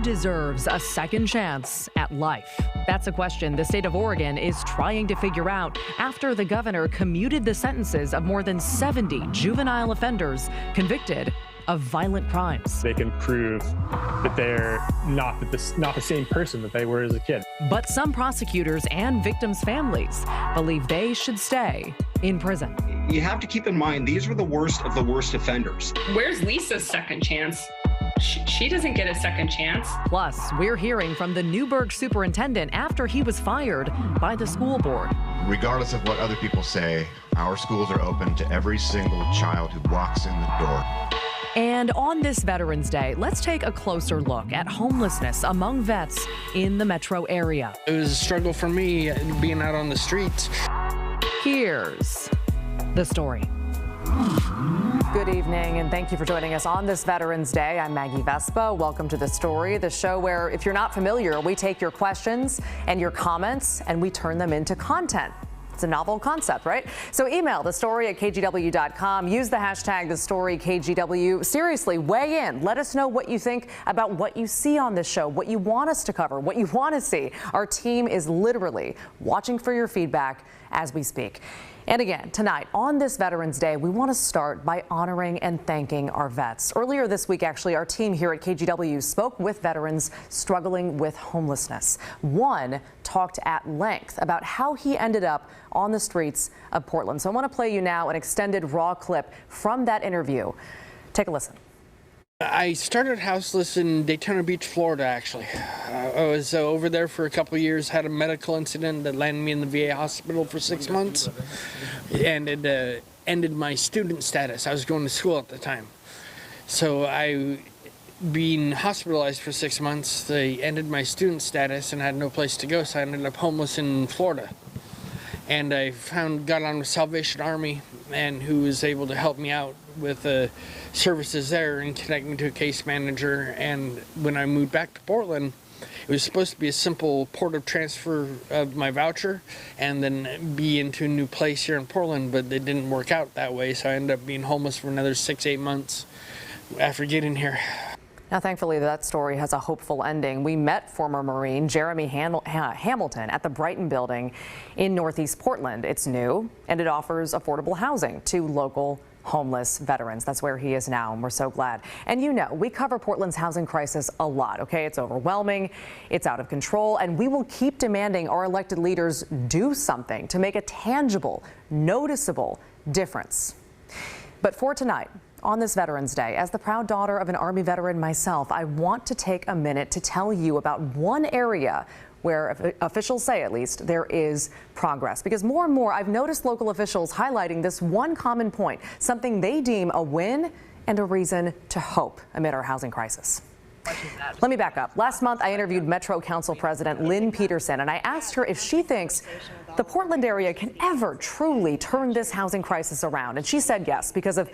deserves a second chance at life? That's a question the state of Oregon is trying to figure out after the governor commuted the sentences of more than 70 juvenile offenders convicted of violent crimes. They can prove that they're not the same person that they were as a kid. But some prosecutors and victims' families believe they should stay in prison. You have to keep in mind, these were the worst of the worst offenders. Where's Lisa's second chance? She doesn't get a second chance. Plus, we're hearing from the Newburgh superintendent after he was fired by the school board. Regardless of what other people say, our schools are open to every single child who walks in the door. And on this Veterans Day, let's take a closer look at homelessness among vets in the metro area. It was a struggle for me being out on the streets. Here's the story. Good evening, and thank you for joining us on this Veterans Day. I'm Maggie Vespa. Welcome to The Story, the show where, if you're not familiar, we take your questions and your comments and we turn them into content. It's a novel concept, right? So email thestory@kgw.com. Use the hashtag #TheStoryKGW. Seriously, weigh in. Let us know what you think about what you see on this show, what you want us to cover, what you want to see. Our team is literally watching for your feedback as we speak. And again, tonight on this Veterans Day, we want to start by honoring and thanking our vets. Earlier this week, actually, our team here at KGW spoke with veterans struggling with homelessness. One talked at length about how he ended up on the streets of Portland. So I want to play you now an extended raw clip from that interview. Take a listen. I started houseless in Daytona Beach, Florida, actually. I was over there for a couple of years, had a medical incident that landed me in the VA hospital for 6 months, and it ended my student status. I was going to school at the time. So being hospitalized for 6 months, they ended my student status and had no place to go, so I ended up homeless in Florida. And I got on with Salvation Army, and who was able to help me out with services there and connect me to a case manager. And when I moved back to Portland, it was supposed to be a simple port of transfer of my voucher and then be into a new place here in Portland, but it didn't work out that way. So I ended up being homeless for another 6-8 months after getting here. Now, thankfully, that story has a hopeful ending. We met former Marine Jeremy Hamilton at the Brighton Building in Northeast Portland. It's new, and it offers affordable housing to local homeless veterans. That's where he is now, and we're so glad. And you know, we cover Portland's housing crisis a lot, okay? It's overwhelming, it's out of control, and we will keep demanding our elected leaders do something to make a tangible, noticeable difference. But for tonight, on this Veterans Day, as the proud daughter of an Army veteran myself, I want to take a minute to tell you about one area where officials say, at least, there is progress. Because more and more, I've noticed local officials highlighting this one common point, something they deem a win and a reason to hope amid our housing crisis. Let me back up. Last month, I interviewed Metro Council President Lynn Peterson, and I asked her if she thinks the Portland area can ever truly turn this housing crisis around. And she said yes, because of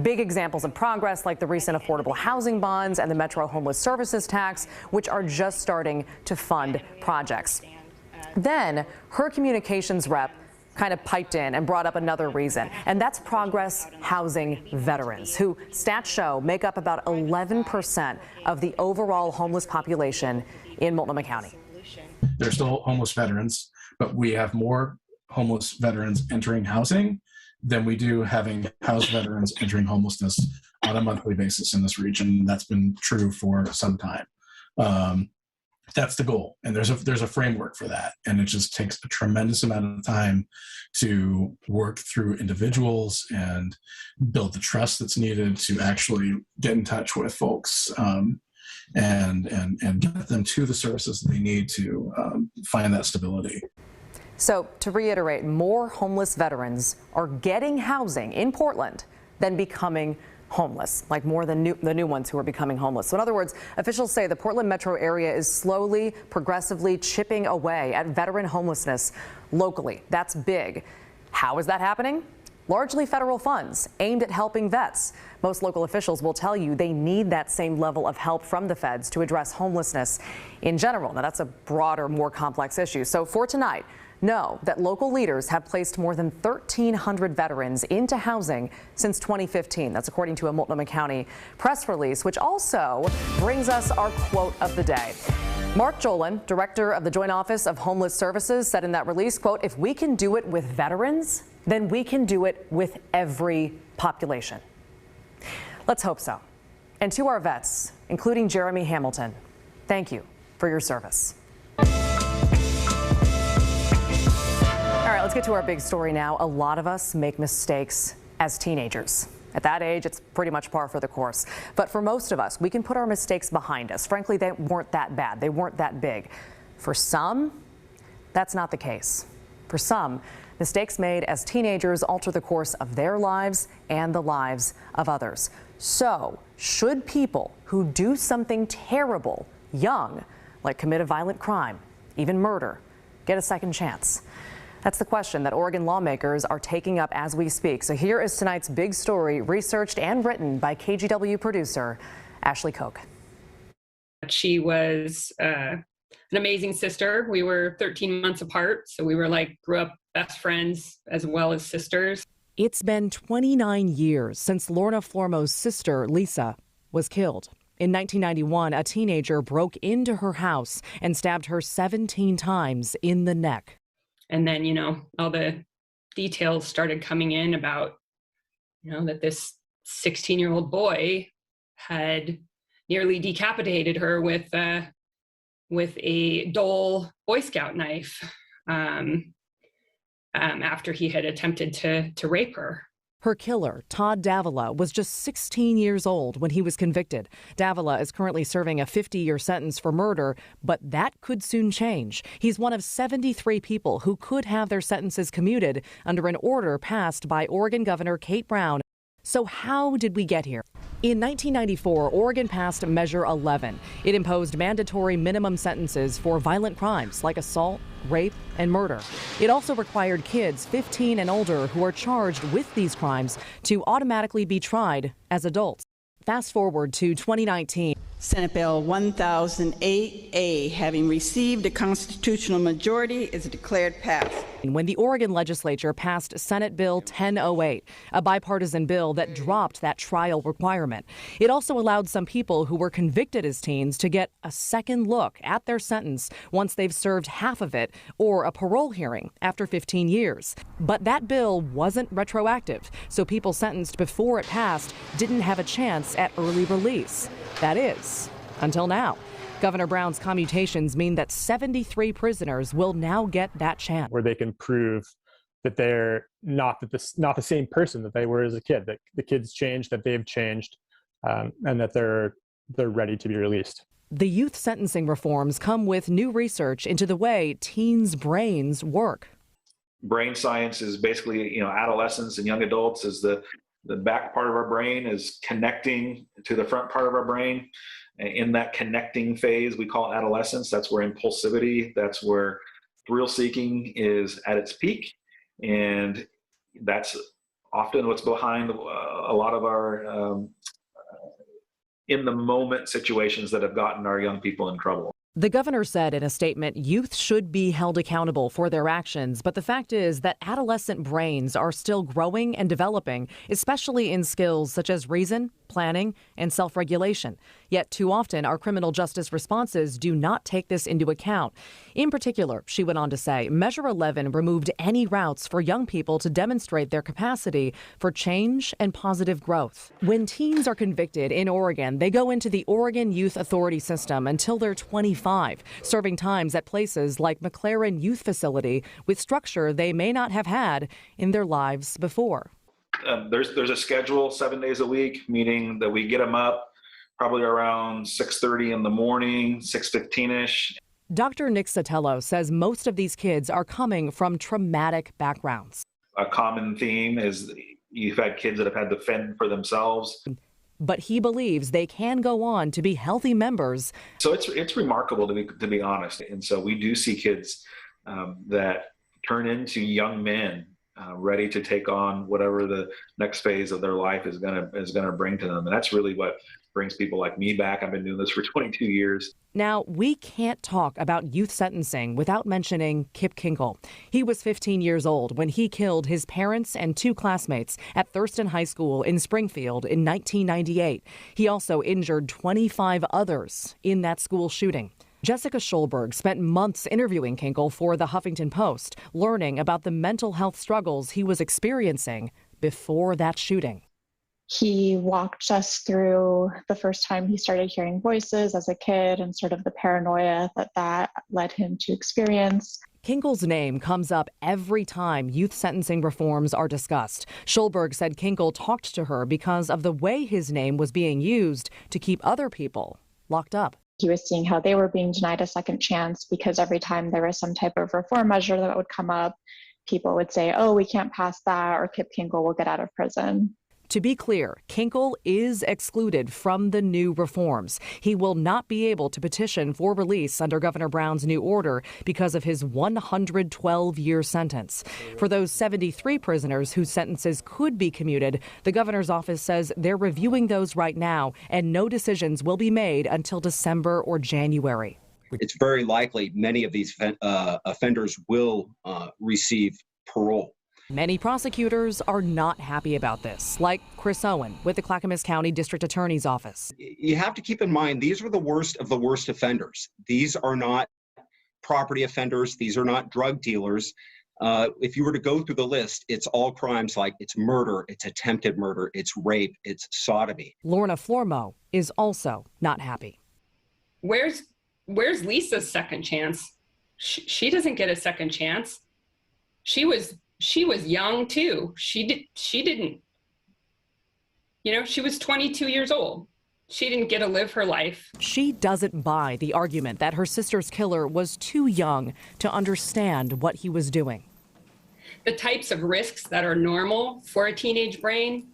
big examples of progress like the recent affordable housing bonds and the Metro Homeless Services Tax, which are just starting to fund projects. Then her communications rep kind of piped in and brought up another reason, and that's Progress Housing Veterans, who stats show make up about 11% of the overall homeless population in Multnomah County. There's still homeless veterans, but we have more homeless veterans entering housing than we do having housed veterans entering homelessness on a monthly basis in this region. That's been true for some time. That's the goal, and there's a framework for that, and it just takes a tremendous amount of time to work through individuals and build the trust that's needed to actually get in touch with folks and get them to the services that they need to find that stability. So to reiterate, more homeless veterans are getting housing in Portland than becoming homeless, like more than the new ones who are becoming homeless. So in other words, officials say the Portland metro area is slowly, progressively chipping away at veteran homelessness locally. That's big. How is that happening? Largely federal funds aimed at helping vets. Most local officials will tell you they need that same level of help from the feds to address homelessness in general. Now, that's a broader, more complex issue. So for tonight, know that local leaders have placed more than 1,300 veterans into housing since 2015. That's according to a Multnomah County press release, which also brings us our quote of the day. Mark Jolin, director of the Joint Office of Homeless Services, said in that release, quote, "If we can do it with veterans, then we can do it with every population." Let's hope so. And to our vets, including Jeremy Hamilton, thank you for your service. All right, let's get to our big story now. A lot of us make mistakes as teenagers. At that age, it's pretty much par for the course. But for most of us, we can put our mistakes behind us. Frankly, they weren't that bad. They weren't that big. For some, that's not the case. For some, mistakes made as teenagers alter the course of their lives and the lives of others. So, should people who do something terrible young, like commit a violent crime, even murder, get a second chance? That's the question that Oregon lawmakers are taking up as we speak. So here is tonight's big story, researched and written by KGW producer Ashley Koch. She was an amazing sister. We were 13 months apart, so we were grew up best friends as well as sisters. It's been 29 years since Lorna Flormo's sister, Lisa, was killed. In 1991, a teenager broke into her house and stabbed her 17 times in the neck. And then, all the details started coming in about, that this 16-year-old boy had nearly decapitated her with a dull Boy Scout knife after he had attempted to rape her. Her killer, Todd Davila, was just 16 years old when he was convicted. Davila is currently serving a 50-year sentence for murder, but that could soon change. He's one of 73 people who could have their sentences commuted under an order passed by Oregon Governor Kate Brown. So how did we get here? In 1994, Oregon passed Measure 11. It imposed mandatory minimum sentences for violent crimes like assault, rape, and murder. It also required kids 15 and older who are charged with these crimes to automatically be tried as adults. Fast forward to 2019. Senate Bill 1008A, having received a constitutional majority, is declared passed. When the Oregon legislature passed Senate Bill 1008, a bipartisan bill that dropped that trial requirement. It also allowed some people who were convicted as teens to get a second look at their sentence once they've served half of it, or a parole hearing after 15 years. But that bill wasn't retroactive, so people sentenced before it passed didn't have a chance at early release. That is, until now. Governor Brown's commutations mean that 73 prisoners will now get that chance. Where they can prove that they're not the same person that they were as a kid, that the kids changed, that they've changed, and that they're ready to be released. The youth sentencing reforms come with new research into the way teens' brains work. Brain science is basically, adolescents and young adults is the back part of our brain is connecting to the front part of our brain. In that connecting phase, we call it adolescence. That's where impulsivity, that's where thrill seeking is at its peak. And that's often what's behind a lot of our in the moment situations that have gotten our young people in trouble. The governor said in a statement, youth should be held accountable for their actions. But the fact is that adolescent brains are still growing and developing, especially in skills such as reason, planning, and self-regulation. Yet too often, our criminal justice responses do not take this into account. In particular, she went on to say, Measure 11 removed any routes for young people to demonstrate their capacity for change and positive growth. When teens are convicted in Oregon, they go into the Oregon Youth Authority system until they're 25, serving times at places like McLaren Youth Facility with structure they may not have had in their lives before. There's a schedule 7 days a week, meaning that we get them up probably around 6:30 in the morning, 6:15-ish. Dr. Nick Sotelo says most of these kids are coming from traumatic backgrounds. A common theme is you've had kids that have had to fend for themselves. But he believes they can go on to be healthy members. So it's remarkable to be honest. And so we do see kids that turn into young men ready to take on whatever the next phase of their life is gonna bring to them. And that's really what brings people like me back. I've been doing this for 22 years. Now, we can't talk about youth sentencing without mentioning Kip Kinkle. He was 15 years old when he killed his parents and 2 classmates at Thurston High School in Springfield in 1998. He also injured 25 others in that school shooting. Jessica Schulberg spent months interviewing Kinkle for the Huffington Post, learning about the mental health struggles he was experiencing before that shooting. He walked us through the first time he started hearing voices as a kid and sort of the paranoia that led him to experience. Kinkle's name comes up every time youth sentencing reforms are discussed. Schulberg said Kinkle talked to her because of the way his name was being used to keep other people locked up. He was seeing how they were being denied a second chance because every time there was some type of reform measure that would come up, people would say, oh, we can't pass that, or Kip Kinkle will get out of prison. To be clear, Kinkle is excluded from the new reforms. He will not be able to petition for release under Governor Brown's new order because of his 112-year sentence. For those 73 prisoners whose sentences could be commuted, the governor's office says they're reviewing those right now, and no decisions will be made until December or January. It's very likely many of these offenders will receive parole. Many prosecutors are not happy about this, like Chris Owen with the Clackamas County District Attorney's Office. You have to keep in mind, these are the worst of the worst offenders. These are not property offenders. These are not drug dealers. If you were to go through the list, it's all crimes like it's murder, it's attempted murder, it's rape, it's sodomy. Lorna Flormo is also not happy. Where's Lisa's second chance? She doesn't get a second chance. She was young too. She didn't, she was 22 years old. She didn't get to live her life. She doesn't buy the argument that her sister's killer was too young to understand what he was doing. The types of risks that are normal for a teenage brain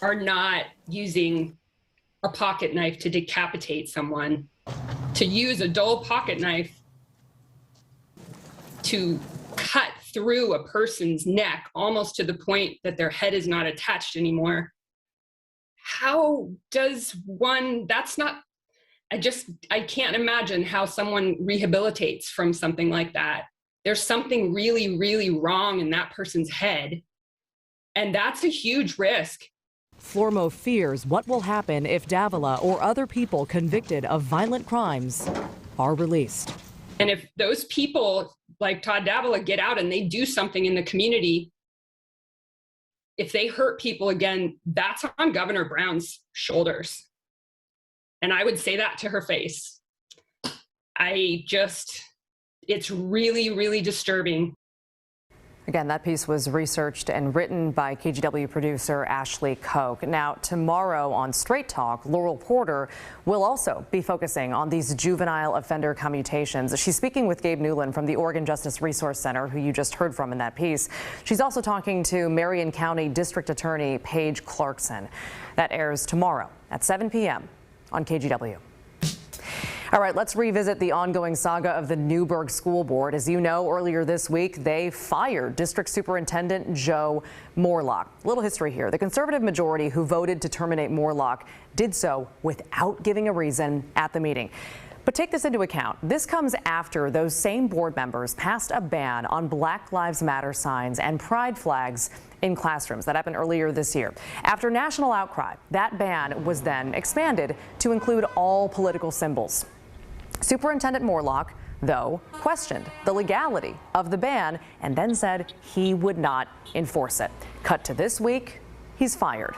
are not using a pocket knife to decapitate someone. To use a dull pocket knife to cut through a person's neck almost to the point that their head is not attached anymore. How does one, I can't imagine how someone rehabilitates from something like that. There's something really, really wrong in that person's head. And that's a huge risk. Flormo fears what will happen if Davila or other people convicted of violent crimes are released. And if those people like Todd Davila get out and they do something in the community, if they hurt people again, that's on Governor Brown's shoulders. And I would say that to her face. It's really, really disturbing. Again, that piece was researched and written by KGW producer Ashley Koch. Now, tomorrow on Straight Talk, Laurel Porter will also be focusing on these juvenile offender commutations. She's speaking with Gabe Newland from the Oregon Justice Resource Center, who you just heard from in that piece. She's also talking to Marion County District Attorney Paige Clarkson. That airs tomorrow at 7 p.m. on KGW. All right, let's revisit the ongoing saga of the Newburgh School Board. As you know, earlier this week, they fired District Superintendent Joe Moorlach. A little history here. The conservative majority who voted to terminate Moorlach did so without giving a reason at the meeting. But take this into account. This comes after those same board members passed a ban on Black Lives Matter signs and pride flags in classrooms. That happened earlier this year. After national outcry, that ban was then expanded to include all political symbols. Superintendent Moorlach, though, questioned the legality of the ban and then said he would not enforce it. Cut to this week, he's fired.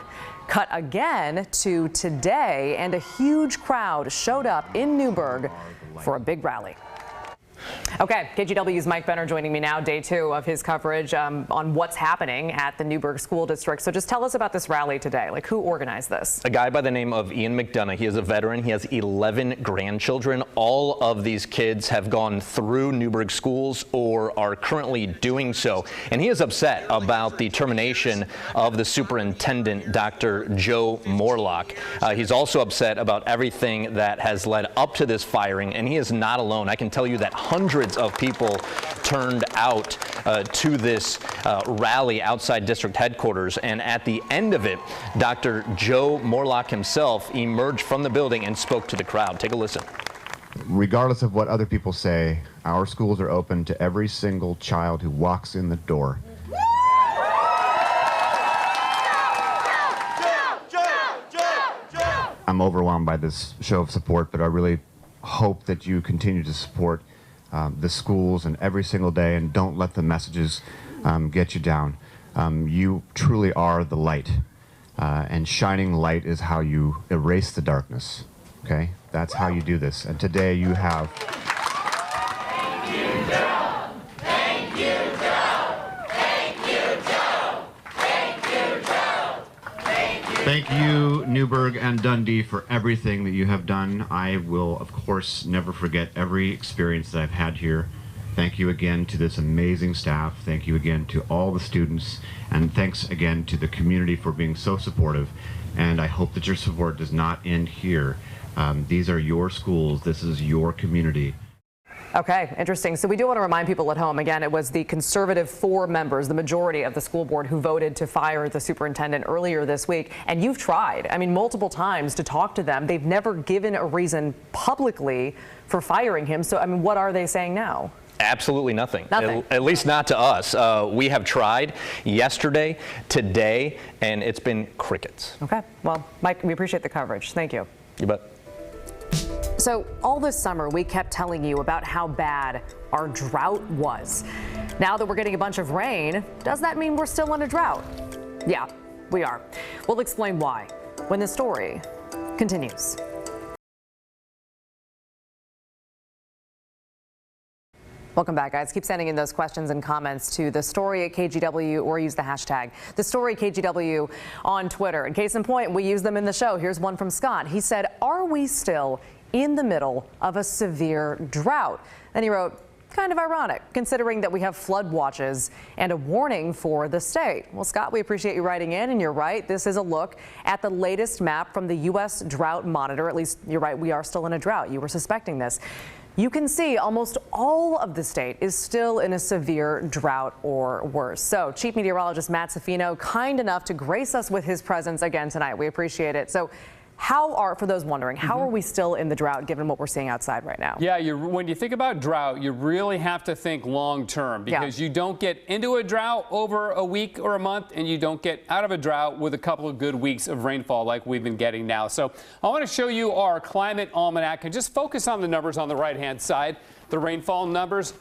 Cut again to today, and a huge crowd showed up in Newburgh for a big rally. Okay, KGW's Mike Benner joining me now, day 2 of his coverage on what's happening at the Newburgh School District. So just tell us about this rally today. Like, who organized this? A guy by the name of Ian McDonough. He is a veteran. He has 11 grandchildren. All of these kids have gone through Newburgh schools or are currently doing so. And he is upset about the termination of the superintendent, Dr. Joe Moorlach. He's also upset about everything that has led up to this firing, and he is not alone. I can tell you that hundreds hundreds of people turned out to this rally outside district headquarters. And at the end of it, Dr. Joe Morlock himself emerged from the building and spoke to the crowd. Take a listen. Regardless of what other people say, our schools are open to every single child who walks in the door. I'm overwhelmed by this show of support, but I really hope that you continue to support the schools and every single day, and don't let the messages get you down. You truly are the light, and shining light is how you erase the darkness, okay? That's how you do this, and today you have... Thank you, Newburgh and Dundee, for everything that you have done. I will, of course, never forget every experience that I've had here. Thank you again to this amazing staff. Thank you again to all the students. And thanks again to the community for being so supportive. And I hope that your support does not end here. These are your schools. This is your community. Okay, interesting. So we do want to remind people at home, again, it was the conservative 4 members, the majority of the school board, who voted to fire the superintendent earlier this week. And you've tried, I mean, multiple times to talk to them. They've never given a reason publicly for firing him. So, I mean, what are they saying now? Absolutely nothing. Nothing. At least not to us. We have tried yesterday, today, and it's been crickets. Okay. Well, Mike, we appreciate the coverage. Thank you. You bet. So all this summer, we kept telling you about how bad our drought was. Now that we're getting a bunch of rain, does that mean we're still in a drought? Yeah, we are. We'll explain why when the story continues. Welcome back, guys. Keep sending in those questions and comments to The Story at KGW, or use the hashtag The Story KGW on Twitter. And case in point, we use them in the show. Here's one from Scott. He said, "Are we still in the middle of a severe drought?" Then he wrote, "Kind of ironic, considering that we have flood watches and a warning for the state." Well, Scott, we appreciate you writing in, and you're right. This is a look at the latest map from the U.S. Drought Monitor. At least you're right, we are still in a drought. You were suspecting this. You can see almost all of the state is still in a severe drought or worse. So Chief Meteorologist Matt Safino, kind enough to grace us with his presence again tonight. We appreciate it. So for those wondering, how are we still in the drought given what we're seeing outside right now? Yeah, when you think about drought, you really have to think long term, because you don't get into a drought over a week or a month, and you don't get out of a drought with a couple of good weeks of rainfall like we've been getting now. So I want to show you our climate almanac and just focus on the numbers on the right-hand side, the rainfall numbers.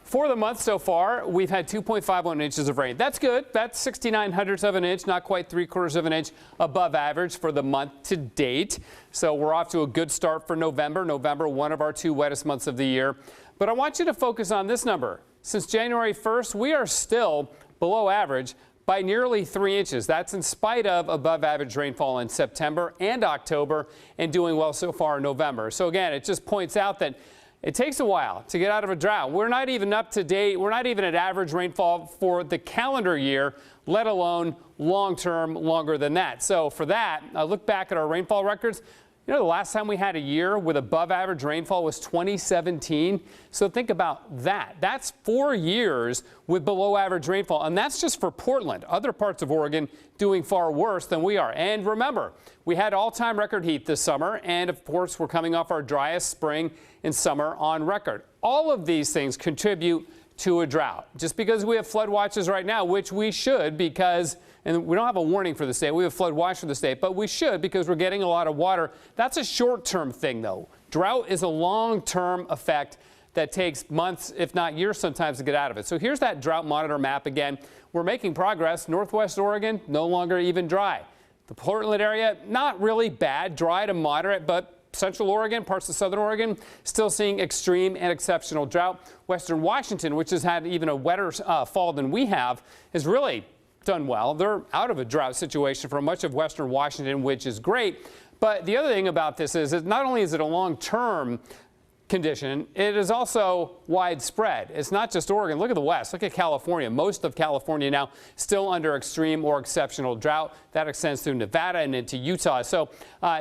For the month so far, we've had 2.51 inches of rain. That's good. That's 69/100ths of an inch, not quite 3/4 of an inch above average for the month to date. So we're off to a good start for November. November, one of our 2 wettest months of the year. But I want you to focus on this number. Since January 1st, we are still below average by nearly 3 inches. That's in spite of above average rainfall in September and October, and doing well so far in November. So again, it just points out that it takes a while to get out of a drought. We're not even up to date. We're not even at average rainfall for the calendar year, let alone long-term, longer than that. So for that, I look back at our rainfall records. You know, the last time we had a year with above average rainfall was 2017. So think about that. That's 4 years with below average rainfall. And that's just for Portland. Other parts of Oregon doing far worse than we are. And remember, we had all-time record heat this summer. And of course, we're coming off our driest spring and summer on record. All of these things contribute to a drought. Just because we have flood watches right now, which we should, because, and we don't have a warning for the state, we have flood watch for the state, but we should because we're getting a lot of water. That's a short-term thing, though. Drought is a long-term effect that takes months, if not years sometimes, to get out of it. So here's that drought monitor map again. We're making progress. Northwest Oregon, no longer even dry. The Portland area, not really bad, dry to moderate, but Central Oregon, parts of Southern Oregon, still seeing extreme and exceptional drought. Western Washington, which has had even a wetter fall than we have, has really done well. They're out of a drought situation for much of Western Washington, which is great. But the other thing about this is that not only is it a long-term condition, it is also widespread. It's not just Oregon. Look at the West. Look at California. Most of California now still under extreme or exceptional drought. That extends through Nevada and into Utah. So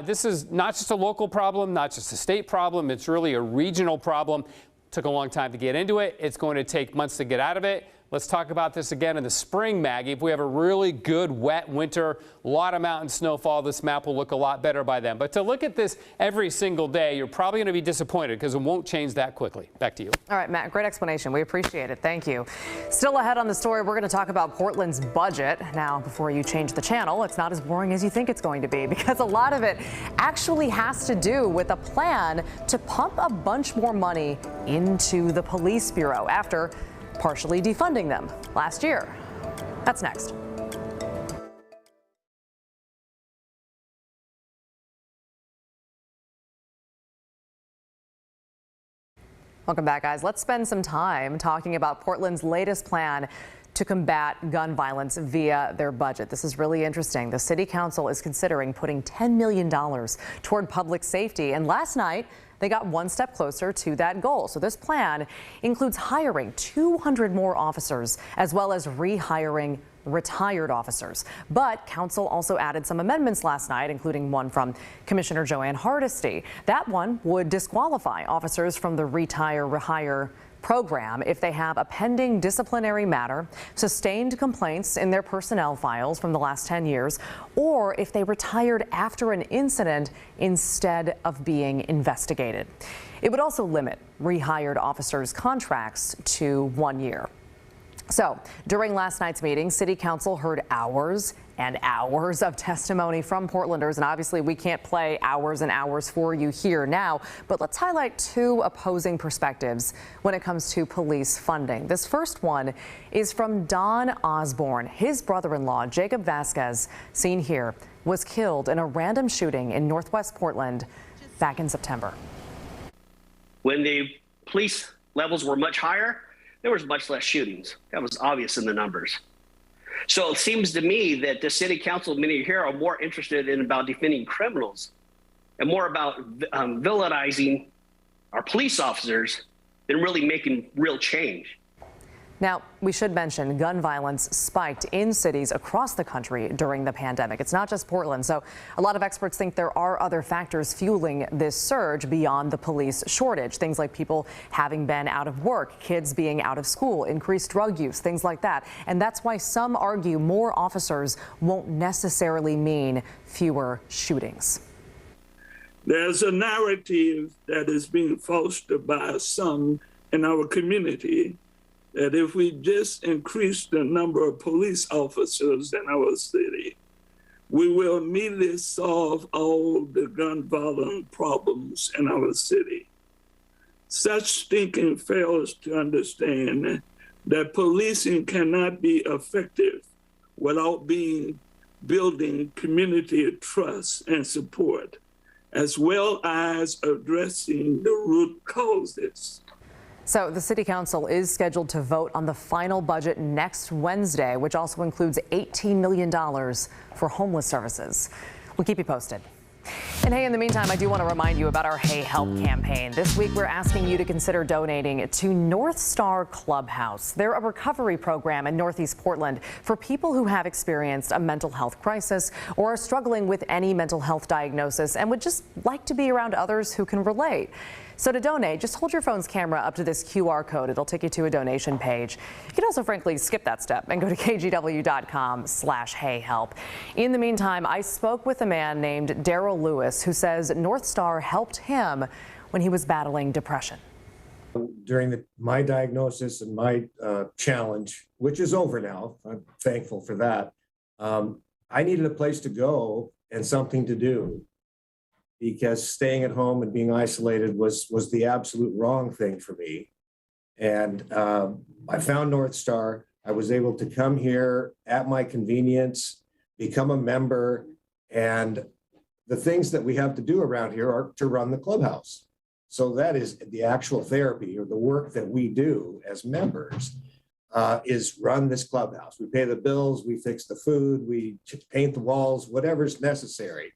this is not just a local problem, not just a state problem. It's really a regional problem. Took a long time to get into it. It's going to take months to get out of it. Let's talk about this again in the spring, Maggie. If we have a really good wet winter, a lot of mountain snowfall, this map will look a lot better by then. But to look at this every single day, you're probably going to be disappointed because it won't change that quickly. Back to you. All right, Matt, great explanation. We appreciate it. Thank you. Still ahead on the story, we're going to talk about Portland's budget. Now, before you change the channel, it's not as boring as you think it's going to be because a lot of it actually has to do with a plan to pump a bunch more money into the police bureau after partially defunding them last year. That's next. Welcome back, guys. Let's spend some time talking about Portland's latest plan to combat gun violence via their budget. This is really interesting. The city council is considering putting $10 million toward public safety, and last night they got one step closer to that goal. So this plan includes hiring 200 more officers as well as rehiring retired officers. But council also added some amendments last night, including one from Commissioner Joanne Hardesty. That one would disqualify officers from the retire-rehire program if they have a pending disciplinary matter, sustained complaints in their personnel files from the last 10 years, or if they retired after an incident instead of being investigated. It would also limit rehired officers' contracts to 1 year. So during last night's meeting, City Council heard hours and hours of testimony from Portlanders, and obviously we can't play hours and hours for you here now, but let's highlight two opposing perspectives when it comes to police funding. This first one is from Don Osborne. His brother-in-law, Jacob Vasquez, seen here, was killed in a random shooting in Northwest Portland back in September. When the police levels were much higher, there was much less shootings. That was obvious in the numbers. So it seems to me that the city council, many here, are more interested in about defending criminals and more about villainizing our police officers than really making real change. Now, we should mention gun violence spiked in cities across the country during the pandemic. It's not just Portland. So a lot of experts think there are other factors fueling this surge beyond the police shortage. Things like people having been out of work, kids being out of school, increased drug use, things like that. And that's why some argue more officers won't necessarily mean fewer shootings. There's a narrative that is being fostered by some in our community that if we just increase the number of police officers in our city, we will immediately solve all the gun violence problems in our city. Such thinking fails to understand that policing cannot be effective without building community trust and support, as well as addressing the root causes. So the City Council is scheduled to vote on the final budget next Wednesday, which also includes $18 million for homeless services. We'll keep you posted. And hey, in the meantime, I do want to remind you about our Hey Help campaign. This week, we're asking you to consider donating to North Star Clubhouse. They're a recovery program in Northeast Portland for people who have experienced a mental health crisis or are struggling with any mental health diagnosis and would just like to be around others who can relate. So to donate, just hold your phone's camera up to this QR code. It'll take you to a donation page. You can also, frankly, skip that step and go to kgw.com/heyhelp. In the meantime, I spoke with a man named Daryl Lewis who says North Star helped him when he was battling depression. During my diagnosis and my challenge, which is over now, I'm thankful for that, I needed a place to go and something to do, because staying at home and being isolated was the absolute wrong thing for me. And I found North Star. I was able to come here at my convenience, become a member, and the things that we have to do around here are to run the clubhouse. So that is the actual therapy or the work that we do as members is run this clubhouse. We pay the bills, we fix the food, we paint the walls, whatever's necessary.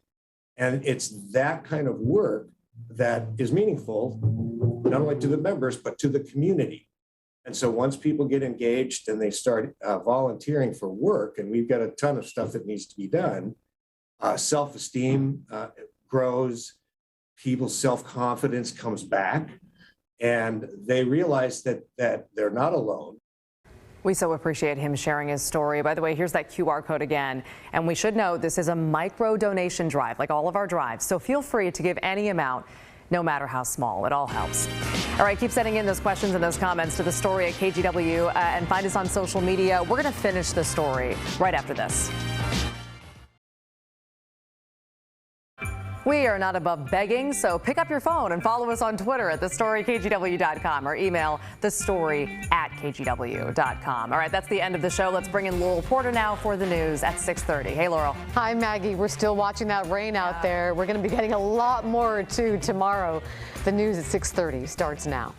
And it's that kind of work that is meaningful, not only to the members, but to the community. And so once people get engaged and they start volunteering for work, and we've got a ton of stuff that needs to be done, self-esteem grows, people's self-confidence comes back. and they realize that they're not alone. We so appreciate him sharing his story. By the way, here's that QR code again. And we should note this is a micro donation drive, like all of our drives. So feel free to give any amount, no matter how small. It all helps. All right, keep sending in those questions and those comments to the story at KGW and find us on social media. We're going to finish the story right after this. We are not above begging, so pick up your phone and follow us on Twitter at thestorykgw.com or email thestory@kgw.com. All right, that's the end of the show. Let's bring in Laurel Porter now for the news at 6:30. Hey, Laurel. Hi, Maggie. We're still watching that rain out there. We're going to be getting a lot more, too, tomorrow. The news at 6:30 starts now.